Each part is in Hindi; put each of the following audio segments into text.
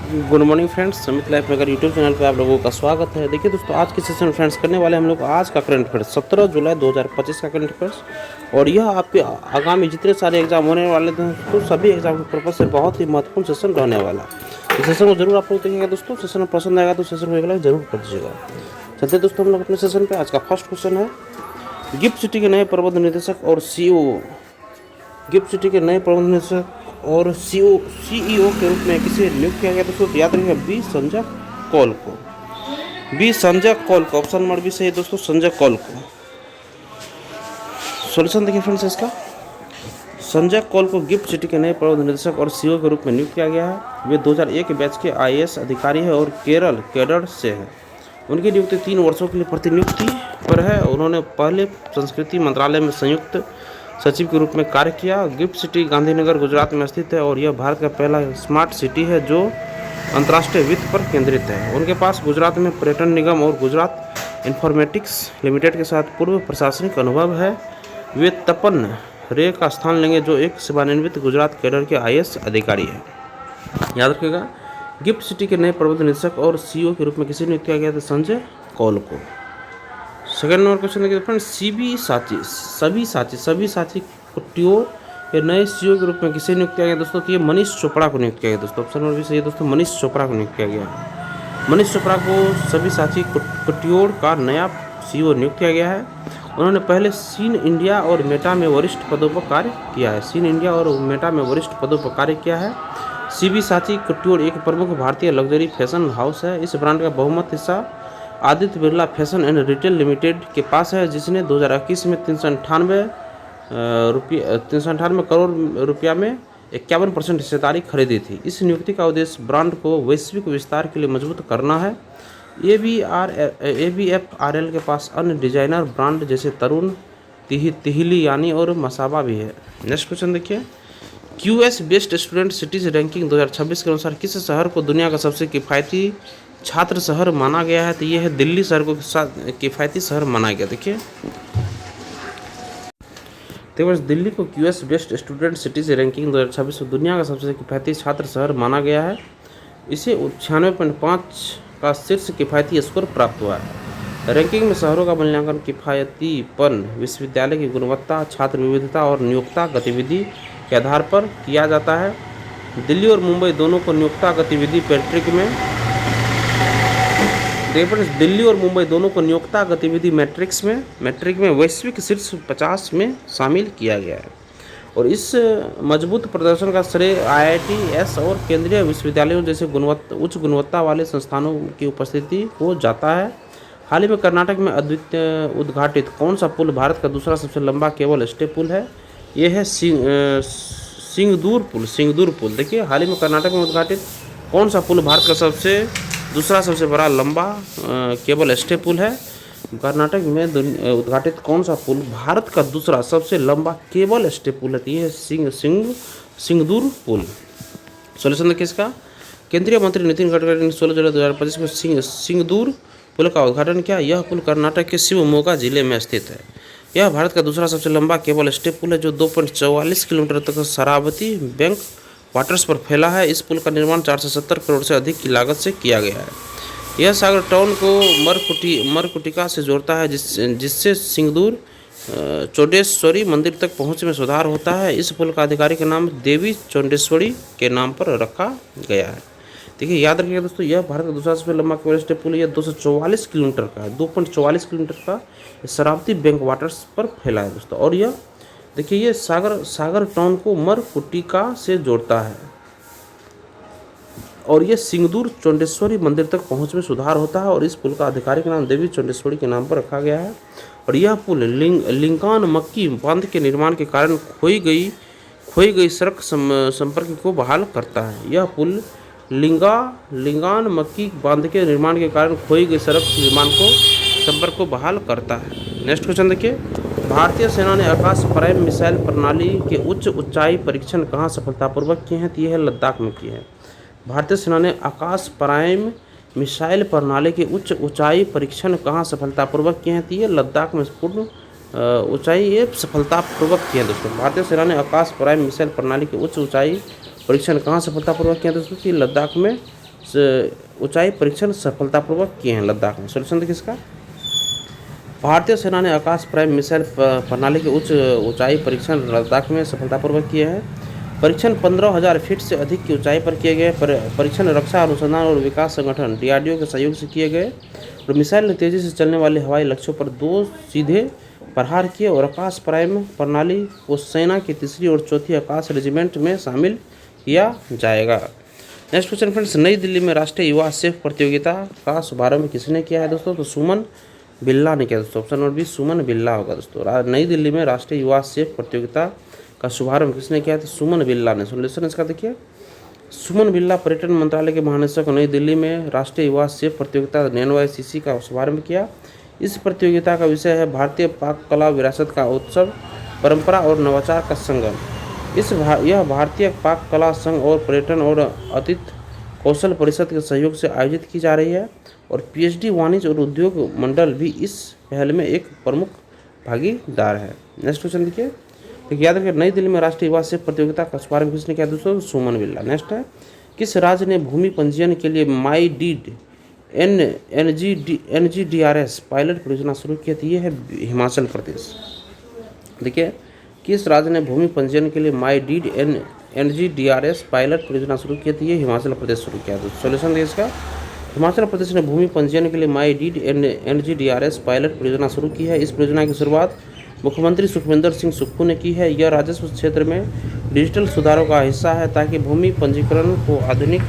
Good morning friends, Sumit life नगर यूट्यूब चैनल पे आप लोगों का स्वागत है। देखिए दोस्तों, आज के सेशन फ्रेंड्स करने वाले हम लोग आज का करंट अफेयर्स 17 जुलाई 2025 का करंट अफेयर्स। और यह आपके आगामी जितने सारे एग्जाम होने वाले थे दोस्तों, सभी एग्जाम के पर्पज से बहुत ही महत्वपूर्ण सेशन रहने वाला है। इस सेशन को जरूर आप लोग देखिएगा दोस्तों। सेशन में पसंद आएगा तो सेशन को एक लाइक जरूर कर दीजिएगा। चलते दोस्तों हम लोग अपने सेशन पे। आज का फर्स्ट क्वेश्चन है, गिफ्ट सिटी के नए प्रबंध निदेशक और सीईओ गिफ्ट सिटी के नए प्रबंध निदेशक और सीईओ के रूप में किसे नियुक्त किया गया दोस्तों? याद रखिएगा बी संजय कौल को। बी संजय कौल को, ऑप्शन नंबर बी सही है दोस्तों, संजय कौल को। सॉल्यूशन देखिए फ्रेंड्स इसका। संजय कौल को गिफ्ट सिटी के नए प्रबंध निदेशक और सीईओ के रूप में नियुक्त किया गया है। वे 2001 बैच के आईएएस अधिकारी हैं और केरल कैडर से हैं। उनकी नियुक्ति 3 वर्षों के लिए प्रतिनियुक्ति पर है। उन्होंने पहले संस्कृति मंत्रालय में संयुक्त सचिव के रूप में कार्य किया। गिफ्ट सिटी गांधीनगर गुजरात में स्थित है और यह भारत का पहला स्मार्ट सिटी है जो अंतर्राष्ट्रीय वित्त पर केंद्रित है। उनके पास गुजरात में पर्यटन निगम और गुजरात इन्फॉर्मेटिक्स लिमिटेड के साथ पूर्व प्रशासनिक अनुभव है। वे तपन रे का स्थान लेंगे जो एक सेवानिवृत्त गुजरात कैडर के आईएएस अधिकारी है। याद रखिएगा, गिफ्ट सिटी के नए प्रबंध निदेशक और सीईओ के रूप में किसे नियुक्त किया गया था? संजय कौल को। सेकेंड नंबर क्वेश्चन देखिए फ्रेंड, सभी साथी कुट्टियों के नए सीईओ के रूप में किसे नियुक्त किया गया दोस्तों? तो ये मनीष चोपड़ा को नियुक्त किया गया दोस्तों। ऑप्शन नंबर भी सही है दोस्तों, मनीष चोपड़ा को नियुक्त किया गया। मनीष चोपड़ा को सभी साथी कुट्टियों का नया सीईओ नियुक्त किया गया है। उन्होंने पहले सीन इंडिया और मेटा में वरिष्ठ पदों पर कार्य किया है। सीन इंडिया और मेटा में वरिष्ठ पदों पर कार्य किया है। सीबी साथी कुट्टियों एक प्रमुख भारतीय लग्जरी फैशन हाउस है। इस ब्रांड का बहुमत हिस्सा Aditya Birla fashion and retail limited के पास है, जिसने 2021 में 398 करोड़ रुपया में 51% हिस्सेदारी खरीदी थी। इस नियुक्ति का उद्देश्य ब्रांड को वैश्विक विस्तार के लिए मजबूत करना है। एबीएफआरएल के पास अन्य डिजाइनर ब्रांड जैसे तरुण, तिहली यानी और मसाबा भी है। नेक्स्ट क्वेश्चन देखिए, QS best student cities ranking 2026 के अनुसार किस शहर को दुनिया का सबसे किफ़ायती छात्र शहर माना गया है? तो ये है दिल्ली शहर को किफ़ायती शहर माना गया। देखिए दिल्ली को QS best student cities ranking 2026 में दुनिया का सबसे किफ़ायती छात्र शहर माना गया है। इसे 96.5 का शीर्ष किफ़ायती स्कोर प्राप्त हुआ है। रैंकिंग में शहरों का मूल्यांकन किफ़ायतीपन, विश्वविद्यालय की गुणवत्ता, छात्र विविधता और नियोक्ता गतिविधि के आधार पर किया जाता है। दिल्ली और मुंबई दोनों को नियोक्ता गतिविधि मैट्रिक्स में वैश्विक शीर्ष 50 में शामिल किया गया है। और इस मजबूत प्रदर्शन का श्रेय आईआईटीएस और केंद्रीय विश्वविद्यालयों जैसे उच्च गुणवत्ता वाले संस्थानों की उपस्थिति को जाता है। हाल ही में कर्नाटक में अद्वितीय उद्घाटित कौन सा पुल भारत का दूसरा सबसे लंबा केबल स्टे पुल है? यह है सिंगदूर पुल। देखिए, हाल ही में कर्नाटक में उद्घाटित कौन सा पुल भारत का दूसरा सबसे बड़ा लंबा केबल स्टे पुल है? कर्नाटक में उद्घाटित कौन सा पुल भारत का दूसरा सबसे लंबा केबल स्टे पुल है? ये है सिंगदूर पुल। सॉल्यूशन देखिए इसका। केंद्रीय मंत्री नितिन गडकरी ने 16 जुलाई 2025 में सिंगदूर पुल का उद्घाटन किया। यह पुल कर्नाटक के शिवमोगा जिले में स्थित है। यह भारत का दूसरा सबसे लंबा केबल स्टे पुल है जो 2.44 किलोमीटर तक शरावती बैंक वाटर्स पर फैला है। इस पुल का निर्माण 470 करोड़ से अधिक की लागत से किया गया है। यह सागर टाउन को मरकुटिका से जोड़ता है, जिससे सिंगदूर चौंडेश्वरी मंदिर तक पहुंच में सुधार होता है। इस पुल का आधिकारिक नाम देवी चौंडेश्वरी के नाम पर रखा गया है। देखिए, याद रखिएगा दोस्तों, यह भारत का दूसरा सबसे लंबा केबल स्टे पुल यह 244 किलोमीटर का है। 2.44 किलोमीटर का शरावती बैंक वाटर्स पर फैला है दोस्तों। और यह देखिए, ये सागर टाउन को मरकुटिका से जोड़ता है और ये सिंगदूर चौंडेश्वरी मंदिर तक पहुंच में सुधार होता है। और इस पुल का आधिकारिक नाम देवी चौंडेश्वरी के नाम पर रखा गया है। और यह पुल लिंकान मक्की बांध के निर्माण के कारण खोई गई सड़क संपर्क को बहाल करता है। यह पुल लिंगान मक्की बांध के निर्माण के कारण खोई गई सड़क संपर्क को बहाल करता है। नेक्स्ट क्वेश्चन देखिए, भारतीय सेना ने आकाश प्राइम मिसाइल प्रणाली के उच्च ऊंचाई परीक्षण कहाँ सफलतापूर्वक किए हैं? तो यह है लद्दाख में किए हैं। भारतीय सेना ने आकाश प्राइम मिसाइल प्रणाली के उच्च ऊंचाई परीक्षण कहाँ सफलतापूर्वक किए हैं? तो ये लद्दाख में पूर्ण ऊंचाई ये सफलतापूर्वक किए हैं दोस्तों। भारतीय सेना ने आकाश प्राइम मिसाइल प्रणाली के उच्च ऊंचाई परीक्षण कहाँ सफलतापूर्वक किया दोस्तों? कि लद्दाख में ऊंचाई परीक्षण सफलतापूर्वक किए हैं लद्दाख में। सोल्यूशन देखिए इसका, भारतीय सेना ने आकाश प्राइम मिसाइल प्रणाली के उच्च ऊंचाई परीक्षण लद्दाख में सफलतापूर्वक किए हैं। परीक्षण 15,000 फीट से अधिक की ऊंचाई पर किए गए। परीक्षण रक्षा अनुसंधान और विकास संगठन DRDO के सहयोग से किए गए और मिसाइल ने तेजी से चलने वाले हवाई लक्ष्यों पर 2 सीधे प्रहार किए और आकाश प्राइम प्रणाली को सेना की 3री और 4थी आकाश रेजिमेंट में शामिल किया जाएगा। नेक्स्ट क्वेश्चन फ्रेंड्स, नई दिल्ली में राष्ट्रीय युवा सेफ प्रतियोगिता का शुभारंभ किसने किया है दोस्तों? तो सुमन बिल्ला ने किया दोस्तों। ऑप्शन नंबर बी सुमन बिल्ला होगा दोस्तों। नई दिल्ली में राष्ट्रीय युवा सेफ प्रतियोगिता का शुभारंभ किसने किया? तो सुमन बिल्ला ने। सोल्यूशन इसका देखिए, सुमन बिल्ला पर्यटन मंत्रालय के महानिदेशक नई दिल्ली में राष्ट्रीय युवा सेफ प्रतियोगिता NYCC का शुभारंभ किया। इस प्रतियोगिता का विषय है भारतीय पाक कला विरासत का उत्सव, परंपरा और नवाचार का संगम। यह भारतीय पाक कला संघ और पर्यटन और अतिथि कौशल परिषद के सहयोग से आयोजित की जा रही है और PhD वाणिज्य और उद्योग मंडल भी इस पहल में एक प्रमुख भागीदार है। नेक्स्ट क्वेश्चन देखिए, तो याद रखिए नई दिल्ली में राष्ट्रीय युवा सेफ प्रतियोगिता का शुभारंभ किसने किया दोस्तों? सुमन बिल्ला। नेक्स्ट है, किस राज्य ने भूमि पंजीयन के लिए माई डीड NGDRS पायलट परियोजना शुरू की थी? ये है हिमाचल प्रदेश। देखिए, किस राज्य ने भूमि पंजीयन के लिए माई डीड NGDRS पायलट परियोजना शुरू की थी? ये हिमाचल प्रदेश शुरू किया। तो सोल्यूशन देखिए इसका, हिमाचल प्रदेश ने भूमि पंजीयन के लिए माई डीड NGDRS पायलट परियोजना शुरू की है। इस परियोजना की शुरुआत मुख्यमंत्री सुखविंदर सिंह सुक्खू ने की है। यह राजस्व क्षेत्र में डिजिटल सुधारों का हिस्सा है ताकि भूमि पंजीकरण को आधुनिक।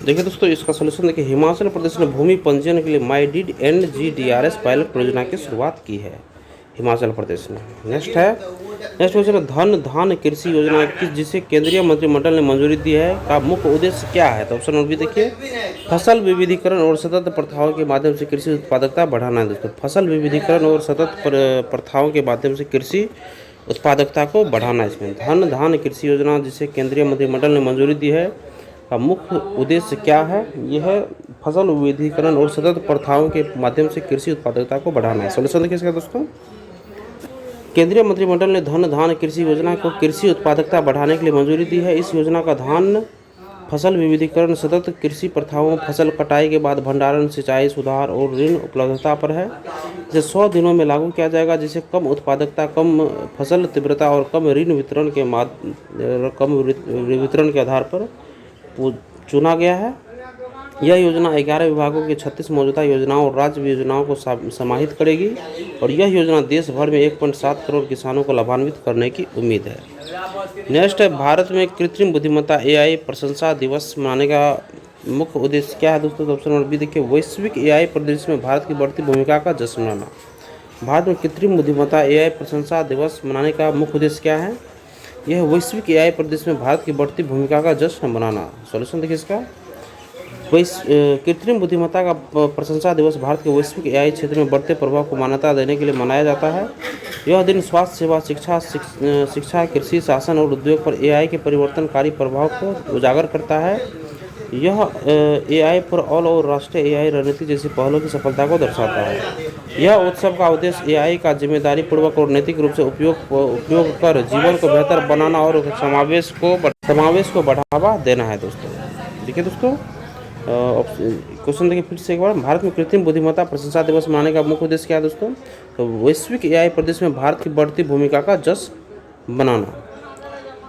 देखिए दोस्तों, इसका सोल्यूशन देखिए, हिमाचल प्रदेश ने भूमि पंजीयन के लिए माई डीड NGDRS पायलट परियोजना की शुरुआत की है हिमाचल प्रदेश ने। नेक्स्ट क्वेश्चन, धन धान कृषि योजना की जिसे केंद्रीय मंत्रिमंडल ने मंजूरी दी है का मुख्य उद्देश्य क्या है? तो ऑप्शन नंबर बी देखिए, फसल विविधीकरण और सतत प्रथाओं के माध्यम से कृषि उत्पादकता बढ़ाना है दोस्तों। फसल विविधीकरण और सतत प्रथाओं के माध्यम से कृषि उत्पादकता को बढ़ाना है। इसमें धन धान कृषि योजना जिसे केंद्रीय मंत्रिमंडल ने मंजूरी दी है का मुख्य उद्देश्य क्या है? यह फसल विविधीकरण और सतत प्रथाओं के माध्यम से कृषि उत्पादकता को बढ़ाना है। सोल्यूशन देखिए इसका दोस्तों, केंद्रीय मंत्रिमंडल ने धन धान कृषि योजना को कृषि उत्पादकता बढ़ाने के लिए मंजूरी दी है। इस योजना का ध्यान फसल विविधीकरण, सतत कृषि प्रथाओं, फसल कटाई के बाद भंडारण, सिंचाई सुधार और ऋण उपलब्धता पर है। इसे 100 दिनों में लागू किया जाएगा, जिसे कम उत्पादकता, कम फसल तीव्रता और कम ऋण वितरण के आधार पर चुना गया है। यह योजना 11 विभागों की 36 मौजूदा योजनाओं और राज्य योजनाओं को समाहित करेगी और यह योजना देश भर में 1.7 करोड़ किसानों को लाभान्वित करने की उम्मीद है। नेक्स्ट है, भारत में कृत्रिम बुद्धिमत्ता AI प्रशंसा दिवस मनाने का मुख्य उद्देश्य क्या है दोस्तों? ऑप्शन नंबर बी देखिए, वैश्विक AI परिदृश्य में भारत की बढ़ती भूमिका का जश्न मनाना। भारत में कृत्रिम बुद्धिमत्ता AI प्रशंसा दिवस मनाने का मुख्य उद्देश्य क्या है? यह वैश्विक AI परिदृश्य में भारत की बढ़ती भूमिका का जश्न मनाना। सॉल्यूशन देखिए इसका, कृत्रिम बुद्धिमत्ता का प्रशंसा दिवस भारत के वैश्विक AI क्षेत्र में बढ़ते प्रभाव को मान्यता देने के लिए मनाया जाता है। यह दिन स्वास्थ्य सेवा, शिक्षा, कृषि, शासन और उद्योग पर AI के परिवर्तनकारी प्रभाव को उजागर करता है। यह AI फॉर ऑल और राष्ट्रीय AI रणनीति जैसी पहलों की सफलता को दर्शाता है। यह उत्सव का उद्देश्य AI का जिम्मेदारी पूर्वक और नैतिक रूप से उपयोग कर जीवन को बेहतर बनाना और समावेश को बढ़ावा देना है दोस्तों। देखिए दोस्तों, क्वेश्चन देखिए फिर से एक बार, भारत में कृत्रिम बुद्धिमत्ता प्रशंसा दिवस मनाने का मुख्य उद्देश्य क्या है दोस्तों? तो वैश्विक AI परिदृश्य में भारत की बढ़ती भूमिका का जश्न बनाना।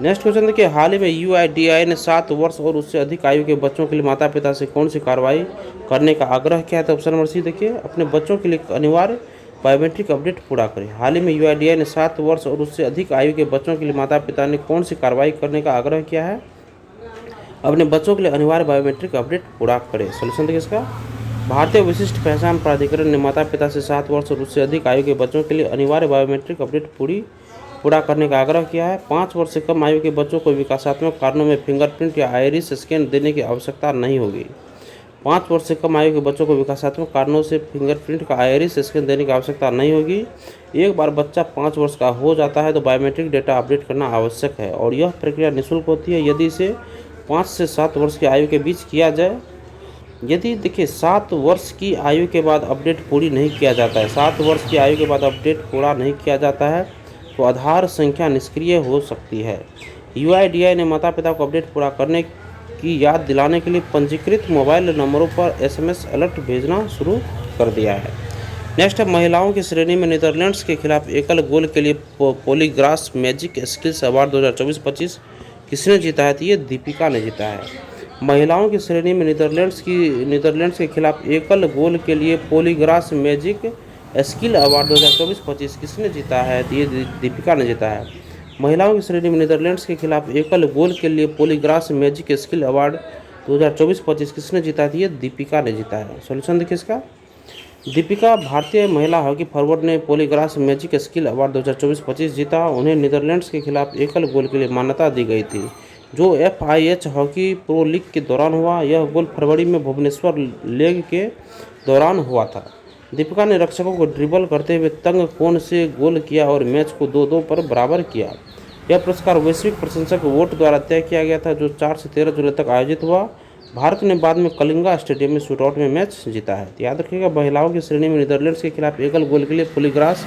नेक्स्ट क्वेश्चन देखिए, हाल ही में UIDAI ने 7 वर्ष और उससे अधिक आयु के बच्चों के लिए माता पिता से कौन सी कार्रवाई करने का आग्रह किया है? तो ऑप्शन नंबर सी देखिए, अपने बच्चों के लिए अनिवार्य बायोमेट्रिक अपडेट पूरा करें। हाल ही में UIDAI ने 7 वर्ष और उससे अधिक आयु के बच्चों के लिए माता पिता ने कौन सी कार्रवाई करने का आग्रह किया है? अपने बच्चों के लिए अनिवार्य बायोमेट्रिक अपडेट पूरा करें। सोल्यूशन देखिए इसका, भारतीय विशिष्ट पहचान प्राधिकरण ने माता पिता से 7 वर्ष और उससे अधिक आयु के बच्चों के लिए अनिवार्य बायोमेट्रिक अपडेट पूरा करने का आग्रह किया है। 5 वर्ष से कम आयु के बच्चों को विकासात्मक कारणों में फिंगरप्रिंट या आइरिस स्कैन देने की आवश्यकता नहीं होगी। 5 वर्ष से कम आयु के बच्चों को विकासात्मक कारणों से फिंगरप्रिंट का आइरिस स्कैन देने की आवश्यकता नहीं होगी। एक बार बच्चा 5 वर्ष का हो जाता है तो बायोमेट्रिक डेटा अपडेट करना आवश्यक है और यह प्रक्रिया निःशुल्क होती है यदि इसे 5 से 7 वर्ष की आयु के बीच किया जाए। यदि देखिए 7 वर्ष की आयु के बाद अपडेट पूरी नहीं किया जाता है, 7 वर्ष की आयु के बाद अपडेट पूरा नहीं किया जाता है तो आधार संख्या निष्क्रिय हो सकती है। UIDAI ने माता पिता को अपडेट पूरा करने की याद दिलाने के लिए पंजीकृत मोबाइल नंबरों पर एसएमएस अलर्ट भेजना शुरू कर दिया है। नेक्स्ट है, महिलाओं की श्रेणी में नीदरलैंड्स के खिलाफ एकल गोल के लिए पॉलीग्रास मैजिक स्किल्स अवार्ड 2024-25 किसने जीता है? तो ये दीपिका ने जीता है। महिलाओं की श्रेणी में नीदरलैंड्स के खिलाफ एकल गोल के लिए पॉलीग्रास मैजिक स्किल अवार्ड 2024-25 किसने जीता है? तो ये दीपिका ने जीता है। महिलाओं की श्रेणी में नीदरलैंड्स के खिलाफ एकल गोल के लिए पॉलीग्रास मैजिक स्किल अवार्ड 2024-25 किसने जीता है? ये दीपिका ने जीता है। सॉल्यूशन देखिए इसका। दीपिका भारतीय महिला हॉकी फॉरवर्ड ने पॉलीग्रास मैजिक स्किल अवार्ड 2024-25 जीता। उन्हें नीदरलैंड्स के खिलाफ एकल गोल के लिए मान्यता दी गई थी, जो FIH हॉकी प्रो लीग के दौरान हुआ। यह गोल फरवरी में भुवनेश्वर लीग के दौरान हुआ था। दीपिका ने रक्षकों को ड्रिबल करते हुए तंग कोण से गोल किया और मैच को 2-2 पर बराबर किया। यह पुरस्कार वैश्विक प्रशंसक वोट द्वारा तय किया गया था, जो 4 से 13 जुलाई तक आयोजित हुआ। भारत ने बाद में कलिंगा स्टेडियम में शूटआउट में मैच जीता है। तो याद रखिएगा, महिलाओं की श्रेणी में नीदरलैंड्स के खिलाफ एकल गोल के लिए पॉलीग्रास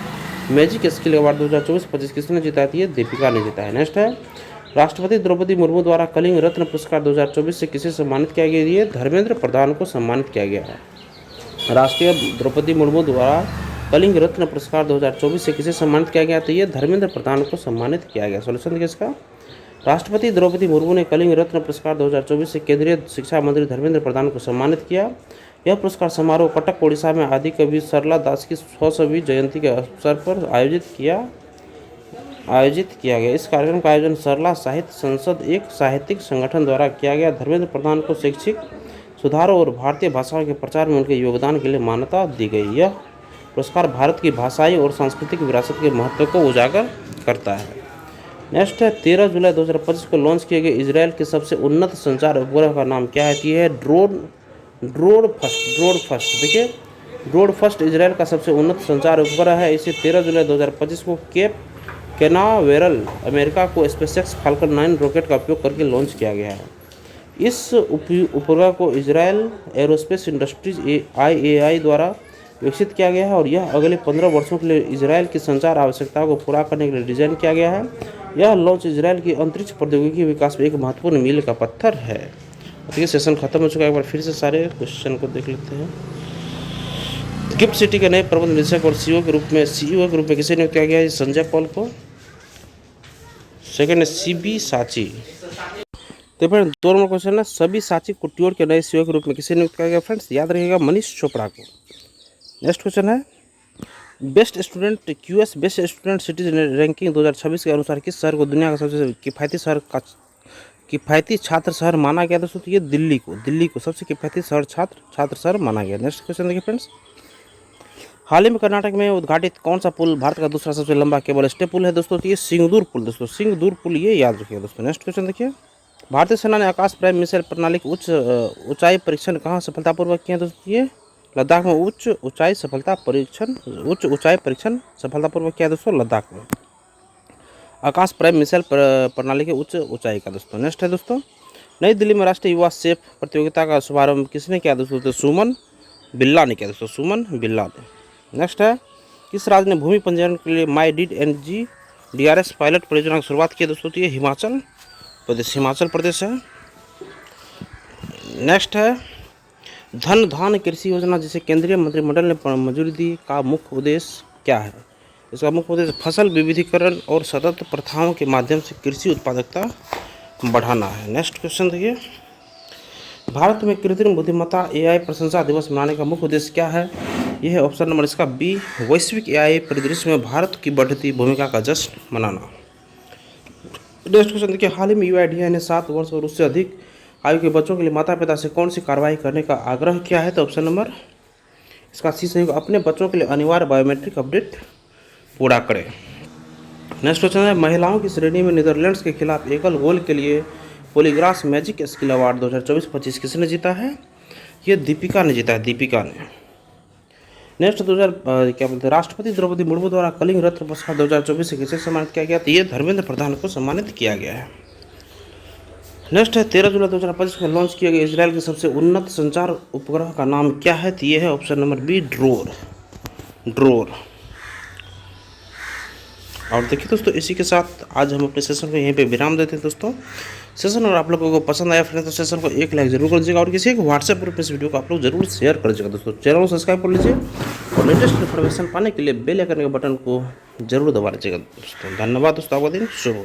मैजिक स्किल अवार्ड 2024-25 किसने जीता है? ये दीपिका ने जीता है। नेक्स्ट है, राष्ट्रपति द्रौपदी मुर्मू द्वारा कलिंग रत्न पुरस्कार 2024 से किसे सम्मानित किया गया? ये धर्मेंद्र प्रधान को सम्मानित किया गया है। राष्ट्रीय द्रौपदी मुर्मू द्वारा कलिंग रत्न पुरस्कार 2024 से किसे सम्मानित किया गया? तो ये धर्मेंद्र प्रधान को सम्मानित किया गया। सॉल्यूशन देखिए इसका। राष्ट्रपति द्रौपदी मुर्मू ने कलिंग रत्न पुरस्कार 2024 से केंद्रीय शिक्षा मंत्री धर्मेंद्र प्रधान को सम्मानित किया। यह पुरस्कार समारोह कटक ओडिशा में आदि कवि सरला दास की 100वीं जयंती के अवसर पर आयोजित किया गया। इस कार्यक्रम का आयोजन सरला साहित्य संसद, एक साहित्यिक संगठन द्वारा किया गया। धर्मेंद्र प्रधान को शैक्षिक सुधारों और भारतीय भाषाओं के प्रचार में उनके योगदान के लिए मान्यता दी गई। यह पुरस्कार भारत की भाषाई और सांस्कृतिक विरासत के महत्व को उजागर करता है। नेक्स्ट है, 13 जुलाई 2025 को लॉन्च किए गए इजराइल के सबसे उन्नत संचार उपग्रह का नाम क्या है? ये है ड्रोन फर्स्ट। देखिए, ड्रोन फर्स्ट इजराइल का सबसे उन्नत संचार उपग्रह है। इसे 13 जुलाई 2025 को केप कैनावेरल, अमेरिका को स्पेसएक्स फाल्कन 9 रॉकेट का उपयोग करके लॉन्च किया गया है। इस उपग्रह को इजराइल एरोस्पेस इंडस्ट्रीज IAI द्वारा विकसित किया गया है और यह अगले 15 वर्षों के लिए इजराइल की संचार आवश्यकताओं को पूरा करने के लिए डिजाइन किया गया है। यह लॉन्च इजराइल की अंतरिक्ष प्रौद्योगिकी विकास में एक महत्वपूर्ण मील का पत्थर है। ठीक है, सेशन खत्म हो चुका है। एक बार फिर से सारे क्वेश्चन को देख लेते हैं। गिफ्ट सिटी के नए प्रबंध निदेशक और CEO के रूप में किसे नियुक्त किया गया है? संजय पॉल को। सेकंड है CB साची। तो फ्रेंड, 2 नंबर क्वेश्चन है, सभी साची कुट्टियोर के नए CEO के रूप में किसे नियुक्त किया गया? फ्रेंड्स, याद रखिएगा, मनीष चोपड़ा को। नेक्स्ट क्वेश्चन है, बेस्ट स्टूडेंट सिटीज रैंकिंग 2026 के अनुसार किस शहर को दुनिया का सबसे किफ़ायती छात्र शहर माना गया? दोस्तों, तो ये दिल्ली को सबसे किफ़ायती छात्र शहर माना गया। नेक्स्ट क्वेश्चन देखिए फ्रेंड्स, हाल ही में कर्नाटक में उद्घाटित कौन सा पुल भारत का दूसरा सबसे लंबा केबल स्टे पुल है? दोस्तों, तो ये सिंगदूर पुल, ये याद रखिएगा दोस्तों। नेक्स्ट क्वेश्चन देखिए, भारतीय सेना ने आकाश प्राइम मिसाइल प्रणाली की उच्च ऊंचाई परीक्षण कहाँ सफलतापूर्वक किया? दोस्तों, ये लद्दाख में उच्च ऊंचाई परीक्षण सफलतापूर्वक किया दोस्तों, लद्दाख में आकाश प्राइम मिसाइल प्रणाली के उच्च ऊंचाई का। दोस्तों, नेक्स्ट है दोस्तों, नई दिल्ली में राष्ट्रीय युवा शेफ प्रतियोगिता का शुभारंभ किसने किया? दोस्तों, तो सुमन बिल्ला ने किया। दोस्तों, नेक्स्ट है, किस राज्य ने भूमि पंजीकरण के लिए MyDeed DRS पायलट परियोजना की शुरुआत की? दोस्तों, तो ये हिमाचल प्रदेश है। नेक्स्ट है, धन धान कृषि योजना जिसे केंद्रीय मंत्रिमंडल ने मंजूरी दी का मुख्य उद्देश्य क्या है? इसका मुख्य उद्देश्य फसल विविधीकरण और सतत प्रथाओं के माध्यम से कृषि उत्पादकता बढ़ाना है। नेक्स्ट क्वेश्चन देखिए, भारत में कृत्रिम बुद्धिमत्ता AI प्रशंसा दिवस मनाने का मुख्य उद्देश्य क्या है? यह है ऑप्शन नंबर इसका B, वैश्विक AI परिदृश्य में भारत की बढ़ती भूमिका का जश्न मनाना। नेक्स्ट क्वेश्चन देखिए, हाल ही में UIDAI ने 7 वर्ष और उससे अधिक आयु के बच्चों के लिए माता पिता से कौन सी कार्रवाई करने का आग्रह किया है? तो ऑप्शन नंबर इसका C सही होगा, अपने बच्चों के लिए अनिवार्य बायोमेट्रिक अपडेट पूरा करें। नेक्स्ट क्वेश्चन है, महिलाओं की श्रेणी में नीदरलैंड्स के खिलाफ एकल गोल के लिए पॉलीग्रास मैजिक स्किल अवार्ड 2024-25 किसने जीता है? ये दीपिका ने जीता है। नेक्स्ट राष्ट्रपति द्रौपदी मुर्मू द्वारा कलिंग रत्न पुरस्कार 2024 से किसे सम्मानित किया गया? तो ये धर्मेंद्र प्रधान को सम्मानित किया गया है। नेक्स्ट है, 13 जुलाई 2025 को लॉन्च किए गए इजराइल के सबसे उन्नत संचार उपग्रह का नाम क्या है? तो ये है ऑप्शन नंबर B, ड्रोर। और देखिए दोस्तों, इसी के साथ आज हम अपने सेशन को यहीं पे विराम देते हैं दोस्तों। सेशन और आप लोगों को पसंद आया फ्रेंड्स तो सेशन को एक लाइक जरूर कर दीजिएगा और किसी एक व्हाट्सएप ग्रुप पे इस वीडियो को आप लोग जरूर शेयर कर दीजिएगा दोस्तों। चैनल को सब्सक्राइब कर लीजिए और लेटेस्ट इन्फॉर्मेशन पाने के लिए बेल आइकन के बटन को जरूर दबा लीजिएगा दोस्तों। धन्यवाद दोस्तों, आपका दिन शुभ हो।